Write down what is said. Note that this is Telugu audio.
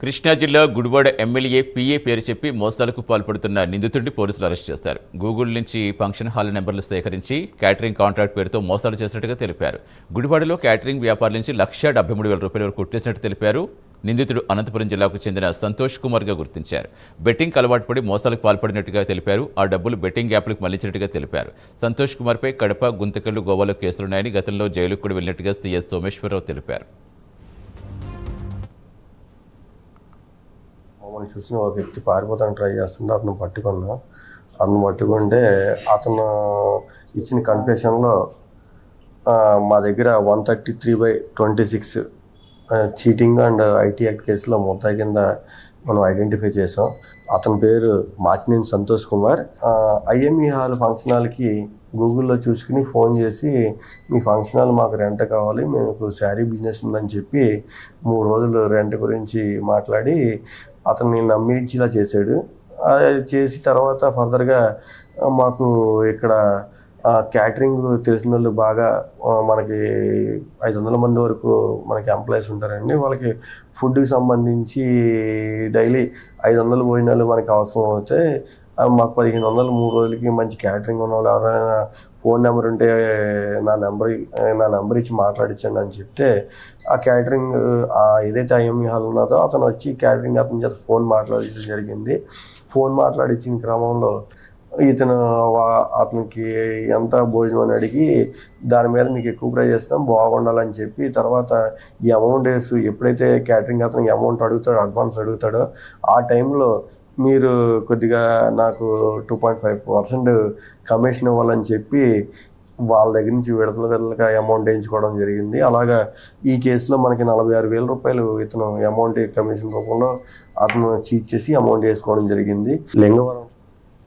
కృష్ణా జిల్లా గుడివాడ ఎమ్మెల్యే పీఏ పేరు చెప్పి మోసాలకు పాల్పడుతున్న నిందితుడిని పోలీసులు అరెస్ట్ చేశారు. గూగుల్ నుంచి ఫంక్షన్ హాల్ నెంబర్లు సేకరించి క్యాటరింగ్ కాంట్రాక్ట్ పేరుతో మోసాలు చేసినట్టుగా తెలిపారు. గుడివాడలో క్యాటరింగ్ వ్యాపారం నుంచి ₹1,73,000 వరకు కొట్టేసినట్టు తెలిపారు. నిందితుడు అనంతపురం జిల్లాకు చెందిన సంతోష్ కుమార్గా గుర్తించారు. బెట్టింగ్ అలవాటు పడి మోసాలకు పాల్పడినట్టుగా తెలిపారు. ఆ డబ్బులు బెట్టింగ్ యాప్లకు మళ్లించినట్టుగా తెలిపారు. సంతోష్ కుమార్పై కడప, గుంతకల్లు, గోవాలో కేసులున్నాయని, గతంలో జైలుకు కూడా వెళ్లినట్టుగా సీఎస్ సోమేశ్వరరావు తెలిపారు. మమ్మల్ని చూసిన ఒక వ్యక్తి పారిపోతానికి ట్రై చేస్తుంటే అతను పట్టుకుంటే అతను ఇచ్చిన కన్ఫెషన్లో మా దగ్గర 133/26 చీటింగ్ అండ్ ఐటీ యాక్ట్ కేసులో ముద్దాయి కింద మనం ఐడెంటిఫై చేసాం. అతని పేరు Machineni Santosh Kumar. IME hall function హాల్కి గూగుల్లో చూసుకుని ఫోన్ చేసి మీ ఫంక్షన్ హాల్ మాకు రెంట్ కావాలి, మేము శారీ బిజినెస్ ఉందని చెప్పి 3 రోజులు రెంట్ గురించి మాట్లాడి అతన్ని నమ్మించేలా చేశాడు. చేసి తర్వాత ఫర్దర్గా మాకు ఇక్కడ క్యాటరింగ్ తెలిసిన వాళ్ళు బాగా మనకి 500 మంది వరకు మనకి ఎంప్లాయీస్ ఉంటారండి. వాళ్ళకి ఫుడ్కి సంబంధించి డైలీ 500 భోజనాలు మనకి అవసరం అవుతాయి. మాకు 1500 3 రోజులకి మంచి క్యాటరింగ్ ఉన్న వాళ్ళు ఎవరైనా ఫోన్ నెంబర్ ఉంటే నా నెంబర్ ఇచ్చి మాట్లాడించండి అని చెప్తే ఆ క్యాటరింగ్ ఏదైతే ఐఎంఈ హాల్ ఉన్నదో అతను వచ్చి క్యాటరింగ్ అతని చేత ఫోన్ మాట్లాడించడం జరిగింది. ఫోన్ మాట్లాడించిన క్రమంలో ఇతను అతనికి ఎంత భోజనం అని అడిగి దాని మీద మీకు ఎక్కువ ప్రైజ్ చేస్తాం బాగుండాలని చెప్పి తర్వాత ఈ అమౌంట్ ఎప్పుడైతే క్యాటరింగ్ అతనికి అమౌంట్ అడ్వాన్స్ అడుగుతాడో ఆ టైంలో మీరు కొద్దిగా నాకు 2.5% కమిషన్ ఇవ్వాలని చెప్పి వాళ్ళ దగ్గర నుంచి విడతలుగా అమౌంట్ వేయించుకోవడం జరిగింది. అలాగా ఈ కేసులో మనకి ₹46,000 ఇతను అమౌంట్ కమిషన్ రూపంలో అతను చీట్ చేసి అమౌంట్ వేసుకోవడం జరిగింది. లింగవరం